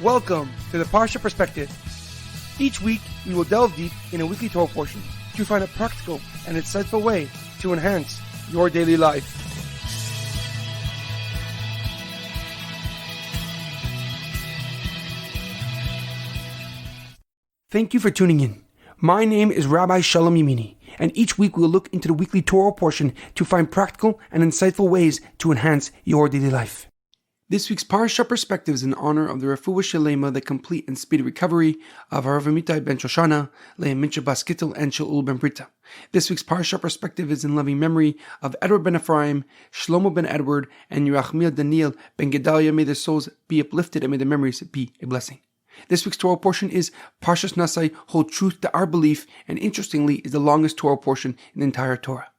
Welcome to the Parsha Perspective. Each week, we will delve deep in a weekly Torah portion to find a practical and insightful way to enhance your daily life. Thank you for tuning in. My name is Rabbi Shalom Yamini, and each week we will look into the weekly Torah portion to find practical and insightful ways to enhance your daily life. This week's Parsha Perspective is in honor of the Refuah Shlema, the complete and speedy recovery of HaRav Amitai ben Shoshanna, Leah Mintche bas Gittel, and Shaul ben Berta. This week's Parsha Perspective is in loving memory of Edward Ben Efra, Shlema ben Edward, and Yerachmiel Daniel ben Gedalia. May their souls be uplifted and may their memories be a blessing. This week's Torah portion is Parshas Naso, hold truth to our belief, and interestingly is the longest Torah portion in the entire Torah.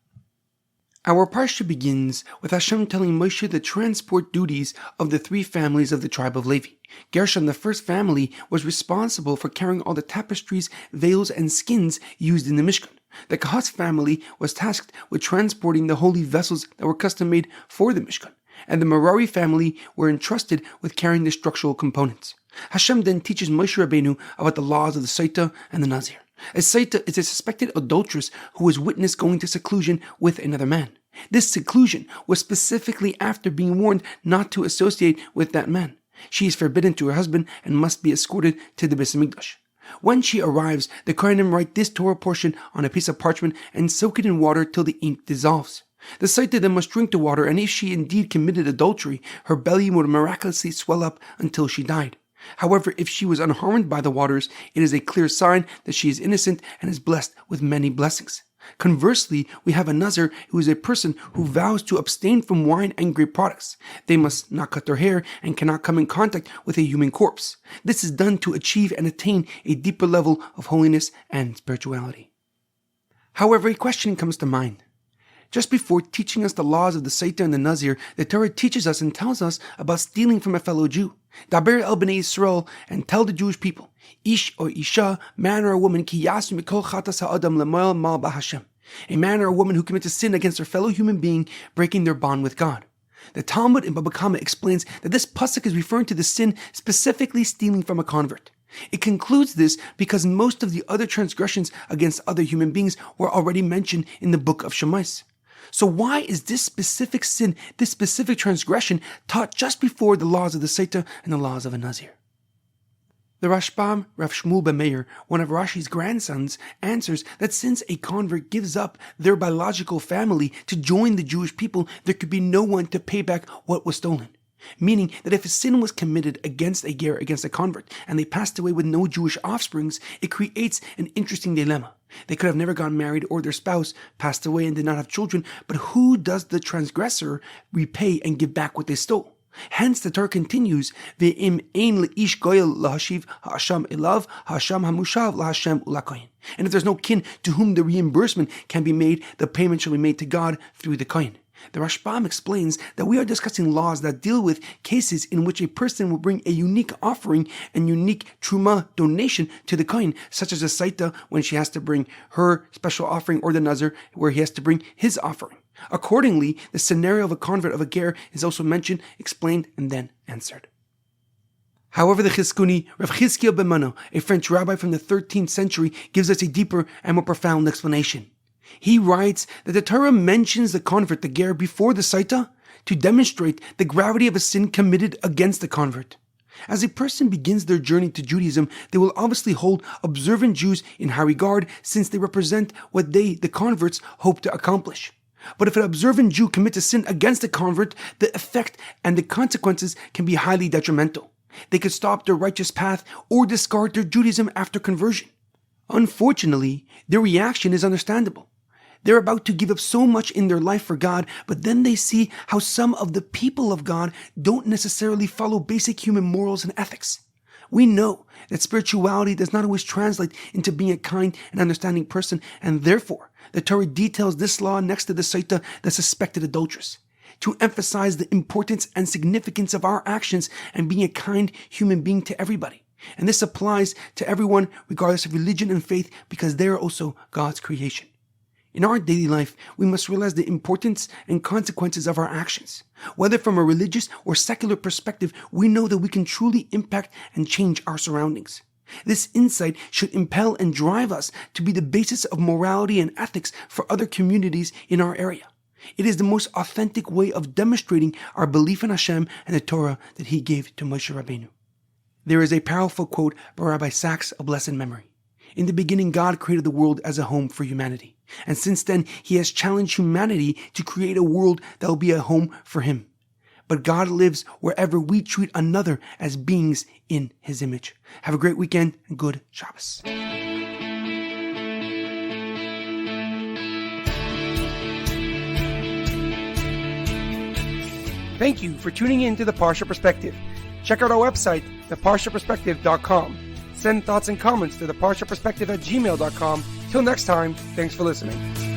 Our Parsha begins with Hashem telling Moshe the transport duties of the three families of the tribe of Levi. Gershon, the first family, was responsible for carrying all the tapestries, veils, and skins used in the Mishkan. The Kahat's family was tasked with transporting the holy vessels that were custom made for the Mishkan, and the Merari family were entrusted with carrying the structural components. Hashem then teaches Moshe Rabbeinu about the laws of the Saita and the Nazir. A Saita is a suspected adulteress who was witnessed going to seclusion with another man. This seclusion was specifically after being warned not to associate with that man. She is forbidden to her husband and must be escorted to the Beis Hamikdash. When she arrives, the Kohanim write this Torah portion on a piece of parchment and soak it in water till the ink dissolves. The Saita then must drink the water, and if she indeed committed adultery, her belly would miraculously swell up until she died. However, if she was unharmed by the waters, it is a clear sign that she is innocent and is blessed with many blessings. Conversely, we have a Nazir who is a person who vows to abstain from wine and grape products. They must not cut their hair and cannot come in contact with a human corpse. This is done to achieve and attain a deeper level of holiness and spirituality. However, a question comes to mind. Just before teaching us the laws of the Saita and the Nazir, the Torah teaches us and tells us about stealing from a fellow Jew. Daber el bnei Yisrael, and tell the Jewish people, Ish or Isha, man or a woman, ki yasu mikol chatas ha'adam lemoel mal b'Hashem. A man or a woman who commits a sin against their fellow human being, breaking their bond with God. The Talmud in Baba Kama explains that this pasuk is referring to the sin specifically stealing from a convert. It concludes this because most of the other transgressions against other human beings were already mentioned in the book of Shemais. So why is this specific sin, this specific transgression, taught just before the laws of the Saita and the laws of a Nazir? The Rashbam, Rav Shmuel ben Meir, one of Rashi's grandsons, answers that since a convert gives up their biological family to join the Jewish people, there could be no one to pay back what was stolen. Meaning that if a sin was committed against a ger, against a convert, and they passed away with no Jewish offsprings, it creates an interesting dilemma. They could have never gotten married, or their spouse passed away and did not have children, but who does the transgressor repay and give back what they stole? Hence the Torah continues, Ve'im ein le'ish goyel lahashiv ha'asham elav ha'asham hamushav lahashem ulakoyin. And if there's no kin to whom the reimbursement can be made, the payment shall be made to God through the kohen. The Rashbam explains that we are discussing laws that deal with cases in which a person will bring a unique offering and unique truma donation to the kohen, such as a Saita when she has to bring her special offering, or the Nazir where he has to bring his offering. Accordingly, the scenario of a convert of a ger is also mentioned, explained, and then answered. However, the Chizkuni, Rav Chizkiel ben Mano, a French rabbi from the 13th century, gives us a deeper and more profound explanation. He writes that the Torah mentions the convert, the ger, before the Saita to demonstrate the gravity of a sin committed against the convert. As a person begins their journey to Judaism, they will obviously hold observant Jews in high regard, since they represent what they, the converts, hope to accomplish. But if an observant Jew commits a sin against a convert, the effect and the consequences can be highly detrimental. They could stop their righteous path or discard their Judaism after conversion. Unfortunately, their reaction is understandable. They're about to give up so much in their life for God, but then they see how some of the people of God don't necessarily follow basic human morals and ethics. We know that spirituality does not always translate into being a kind and understanding person, and therefore the Torah details this law next to the Saita, the suspected adulteress, to emphasize the importance and significance of our actions and being a kind human being to everybody. And this applies to everyone regardless of religion and faith, because they are also God's creation. In our daily life, we must realize the importance and consequences of our actions. Whether from a religious or secular perspective, we know that we can truly impact and change our surroundings. This insight should impel and drive us to be the basis of morality and ethics for other communities in our area. It is the most authentic way of demonstrating our belief in Hashem and the Torah that He gave to Moshe Rabbeinu. There is a powerful quote by Rabbi Sachs of blessed memory. In the beginning, God created the world as a home for humanity. And since then, He has challenged humanity to create a world that will be a home for Him. But God lives wherever we treat another as beings in His image. Have a great weekend and good Shabbos. Thank you for tuning in to the Parsha Perspective. Check out our website, theparshaperspective.com. Send thoughts and comments to theparshaperspective@gmail.com. Till next time, thanks for listening.